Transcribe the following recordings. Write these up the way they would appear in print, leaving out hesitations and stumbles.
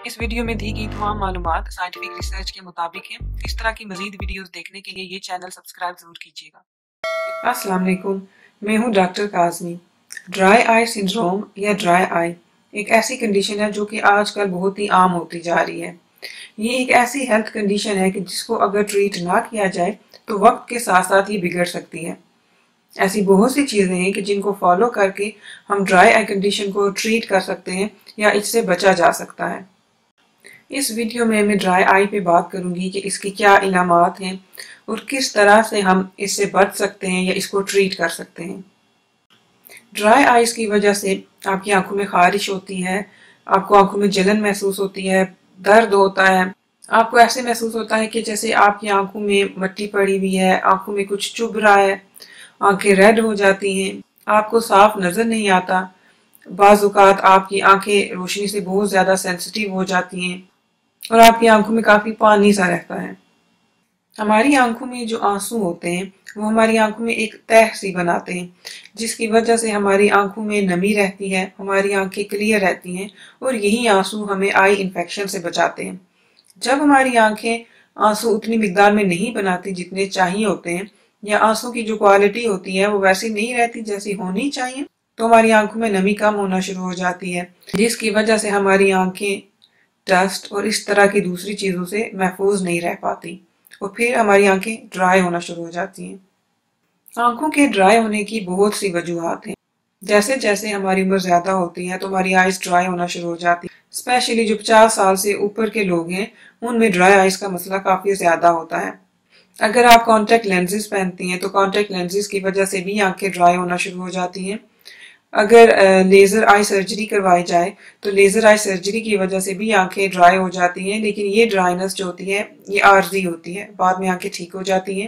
اس video میں دی گئی تمام معلومات سائنٹیفک ریسرچ کے مطابق ہیں۔ اس طرح کی مزید ویڈیوز دیکھنے کے لیے یہ چینل سبسکرائب ضرور کیجیے گا۔ السلام علیکم، میں ہوں ڈاکٹر کاظمی۔ ڈرائی آئی سنڈروم یا ڈرائی آئی ایک ایسی کنڈیشن ہے جو کہ آج کل بہت ہی عام ہوتی جا رہی ہے۔ یہ ایک ایسی ہیلتھ کنڈیشن ہے کہ جس کو اگر ٹریٹ نہ کیا جائے تو وقت کے ساتھ ساتھ یہ بگڑ سکتی ہے۔ ایسی بہت سی چیزیں ہیں کہ جن کو فالو کر کے ہم ڈرائی آئی کنڈیشن کو ٹریٹ کر سکتے ہیں یا اس سے بچا جا سکتا ہے۔ اس ویڈیو میں ڈرائی آئی پہ بات کروں گی کہ اس کی کیا علامات ہیں اور کس طرح سے ہم اس سے بچ سکتے ہیں یا اس کو ٹریٹ کر سکتے ہیں۔ ڈرائی آئیز کی وجہ سے آپ کی آنکھوں میں خارش ہوتی ہے، آپ کو آنکھوں میں جلن محسوس ہوتی ہے، درد ہوتا ہے، آپ کو ایسے محسوس ہوتا ہے کہ جیسے آپ کی آنکھوں میں مٹی پڑی ہوئی ہے، آنکھوں میں کچھ چبھ رہا ہے، آنکھیں ریڈ ہو جاتی ہیں، آپ کو صاف نظر نہیں آتا، بعض اوقات آپ کی آنکھیں روشنی سے بہت زیادہ سینسٹیو ہو جاتی ہیں اور آپ کی آنکھوں میں کافی پانی سا رہتا ہے۔ ہماری آنکھوں میں جو آنسو ہوتے ہیں وہ ہماری آنکھوں میں ایک تہ سی بناتے ہیں، جس کی وجہ سے ہماری آنکھوں میں نمی رہتی ہے، ہماری آنکھیں کلیئر رہتی ہیں اور یہی آنسو ہمیں آئی انفیکشن سے بچاتے ہیں۔ جب ہماری آنکھیں آنسو اتنی مقدار میں نہیں بناتی جتنے چاہیے ہوتے ہیں یا آنسو کی جو کوالٹی ہوتی ہے وہ ویسی نہیں رہتی جیسی ہونی چاہیے تو ہماری آنکھوں میں نمی کم ہونا شروع ہو جاتی ہے، جس کی وجہ سے ہماری آنکھیں ڈسٹ اور اس طرح کی دوسری چیزوں سے محفوظ نہیں رہ پاتی اور پھر ہماری آنکھیں ڈرائی ہونا شروع ہو جاتی ہیں۔ آنکھوں کے ڈرائی ہونے کی بہت سی وجوہات ہیں۔ جیسے جیسے ہماری عمر زیادہ ہوتی ہے تو ہماری آئیز ڈرائی ہونا شروع ہو جاتی ہے، اسپیشلی جو 50 سال سے اوپر کے لوگ ہیں ان میں ڈرائی آئیز کا مسئلہ کافی زیادہ ہوتا ہے۔ اگر آپ کانٹیکٹ لینزز پہنتی ہیں تو کانٹیکٹ لینزز کی وجہ سے بھی آنکھیں ڈرائی ہونا شروع ہو جاتی ہیں۔ اگر لیزر آئی سرجری کروائی جائے تو لیزر آئی سرجری کی وجہ سے بھی آنکھیں ڈرائی ہو جاتی ہیں، لیکن یہ ڈرائینس جو ہوتی ہے یہ عارضی ہوتی ہے، بعد میں آنکھیں ٹھیک ہو جاتی ہیں۔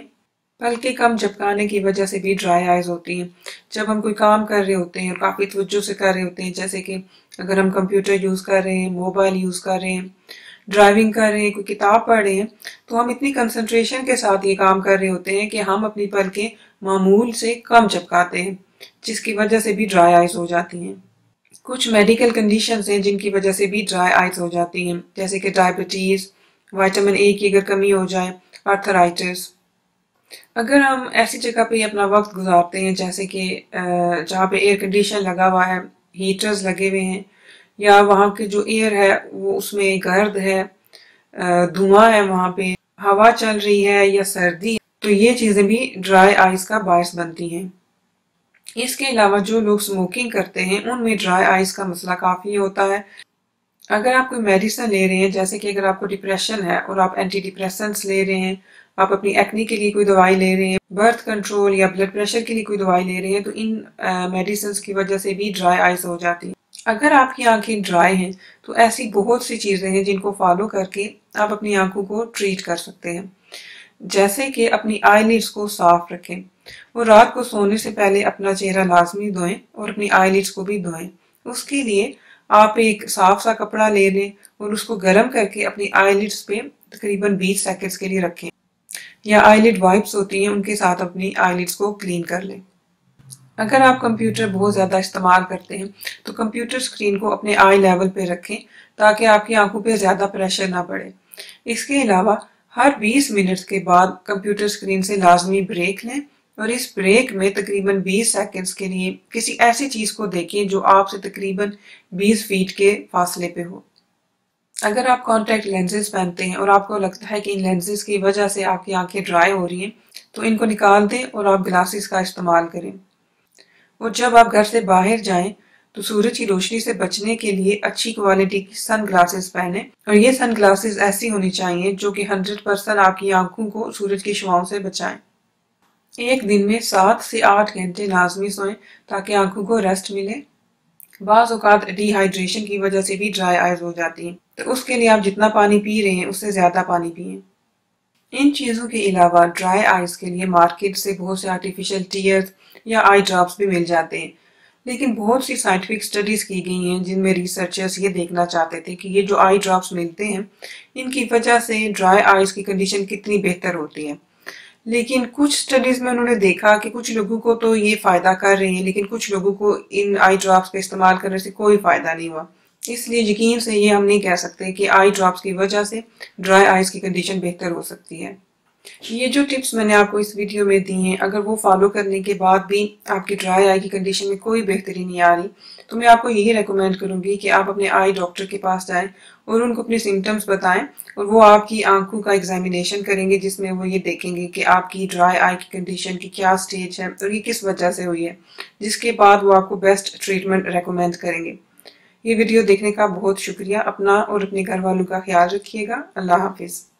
پلکیں کم جھپکانے کی وجہ سے بھی ڈرائی آئیز ہوتی ہیں۔ جب ہم کوئی کام کر رہے ہوتے ہیں اور کافی توجہ سے کر رہے ہوتے ہیں، جیسے کہ اگر ہم کمپیوٹر یوز کر رہے ہیں، موبائل یوز کر رہے ہیں، ڈرائیونگ کر رہے ہیں، کوئی کتاب پڑھ رہے ہیں، تو ہم اتنی کنسنٹریشن کے ساتھ یہ کام کر رہے ہوتے ہیں کہ ہم اپنی پلکیں معمول سے کم جھپکاتے ہیں، جس کی وجہ سے بھی ڈرائی آئیز ہو جاتی ہیں۔ کچھ میڈیکل کنڈیشنز ہیں جن کی وجہ سے بھی ڈرائی آئیز ہو جاتی ہیں، جیسے کہ ڈائبٹیز، وائٹامن اے کی اگر کمی ہو جائے، آرتھرائٹس۔ اگر ہم ایسی جگہ پہ اپنا وقت گزارتے ہیں جیسے کہ جہاں پہ ایئر کنڈیشن لگا ہوا ہے، ہیٹرز لگے ہوئے ہیں، یا وہاں کے جو ایئر ہے وہ اس میں گرد ہے، دھواں ہے، وہاں پہ ہوا چل رہی ہے یا سردی ہے، تو یہ چیزیں بھی ڈرائی آئیز کا باعث بنتی ہیں۔ اس کے علاوہ جو لوگ سموکنگ کرتے ہیں ان میں ڈرائی آئیز کا مسئلہ کافی ہوتا ہے۔ اگر آپ کوئی میڈیسن لے رہے ہیں، جیسے کہ اگر آپ کو ڈپریشن ہے اور آپ اینٹی ڈپریسنٹس لے رہے ہیں، آپ اپنی ایکنی کے لیے کوئی دوائی لے رہے ہیں، برتھ کنٹرول یا بلڈ پریشر کے لیے کوئی دوائی لے رہے ہیں، تو ان میڈیسنز کی وجہ سے بھی ڈرائی آئیز ہو جاتی ہیں۔ اگر آپ کی آنکھیں ڈرائی ہیں تو ایسی بہت سی چیزیں ہیں جن کو فالو کر کے آپ اپنی آنکھوں کو ٹریٹ کر سکتے ہیں، جیسے کہ اپنی آئی لیڈز کو صاف رکھیں اور رات کو سونے سے پہلے اپنا چہرہ لازمی دھوئیں اور اپنی آئی لیڈز کو بھی دھوئیں۔ اس کے لیے آپ ایک صاف سا کپڑا لے لیں اور اس کو گرم کر کے اپنی آئی لیڈز پہ تقریباً 20 سیکنڈز کے لیے رکھیں، یا آئی لیڈ وائپس ہوتی ہیں ان کے ساتھ اپنی آئی لیڈز کو کلین کر لیں۔ اگر آپ کمپیوٹر بہت زیادہ استعمال کرتے ہیں تو کمپیوٹر اسکرین کو اپنے آئی لیول پہ رکھیں تاکہ آپ کی آنکھوں پہ زیادہ پریشر نہ پڑے۔ اس کے علاوہ ہر 20 منٹ کے بعد کمپیوٹر اسکرین سے لازمی بریک لیں اور اس بریک میں تقریباً 20 سیکنڈز کے لیے کسی ایسی چیز کو دیکھیں جو آپ سے تقریباً 20 فیٹ کے فاصلے پہ ہو۔ اگر آپ کانٹیکٹ لینزز پہنتے ہیں اور آپ کو لگتا ہے کہ ان لینزز کی وجہ سے آپ کی آنکھیں ڈرائی ہو رہی ہیں تو ان کو نکال دیں اور آپ گلاسز کا استعمال کریں۔ اور جب آپ گھر سے باہر جائیں تو سورج کی روشنی سے بچنے کے لیے اچھی کوالٹی کی سن گلاسز پہنیں، اور یہ سن گلاسز ایسی ہونی چاہیے جو کہ 100% آپ کی آنکھوں کو سورج کی شعاؤں سے بچائیں۔ ایک دن میں 7 سے 8 گھنٹے لازمی سوئیں تاکہ آنکھوں کو ریسٹ ملے۔ بعض اوقات ڈی ہائیڈریشن کی وجہ سے بھی ڈرائی آئیز ہو جاتی ہیں، تو اس کے لیے آپ جتنا پانی پی رہے ہیں اس سے زیادہ پانی پئیں۔ ان چیزوں کے علاوہ ڈرائی آئیز کے لیے مارکیٹ سے بہت سے آرٹیفیشل ٹیئرز یا آئی ڈراپس بھی مل جاتے ہیں، لیکن بہت سی سائنٹیفک اسٹڈیز کی گئی ہیں جن میں ریسرچرز یہ دیکھنا چاہتے تھے کہ یہ جو آئی ڈراپس ملتے ہیں ان کی وجہ سے ڈرائی آئیز کی کنڈیشن کتنی بہتر ہوتی ہے۔ لیکن کچھ اسٹڈیز میں انہوں نے دیکھا کہ کچھ لوگوں کو تو یہ فائدہ کر رہے ہیں لیکن کچھ لوگوں کو ان آئی ڈراپس کا استعمال کرنے سے کوئی فائدہ نہیں ہوا۔ اس لیے یقین سے یہ ہم نہیں کہہ سکتے کہ آئی ڈراپس کی وجہ سے ڈرائی آئیز کی کنڈیشن بہتر ہو سکتی ہے۔ یہ جو ٹپس میں نے آپ کو اس ویڈیو میں دی ہیں، اگر وہ فالو کرنے کے بعد بھی آپ کی ڈرائی آئی کی کنڈیشن میں کوئی بہتری نہیں آ رہی تو میں آپ کو یہی ریکمینڈ کروں گی کہ آپ اپنے آئی ڈاکٹر کے پاس جائیں اور ان کو اپنے سمٹمز بتائیں، اور وہ آپ کی آنکھوں کا ایگزامینیشن کریں گے، جس میں وہ یہ دیکھیں گے کہ آپ کی ڈرائی آئی کی کنڈیشن کی کیا سٹیج ہے اور یہ کس وجہ سے ہوئی ہے، جس کے بعد وہ آپ کو بیسٹ ٹریٹمنٹ ریکمینڈ کریں گے۔ یہ ویڈیو دیکھنے کا بہت شکریہ۔ اپنا اور اپنے گھر والوں کا خیال رکھیے گا۔ اللہ حافظ۔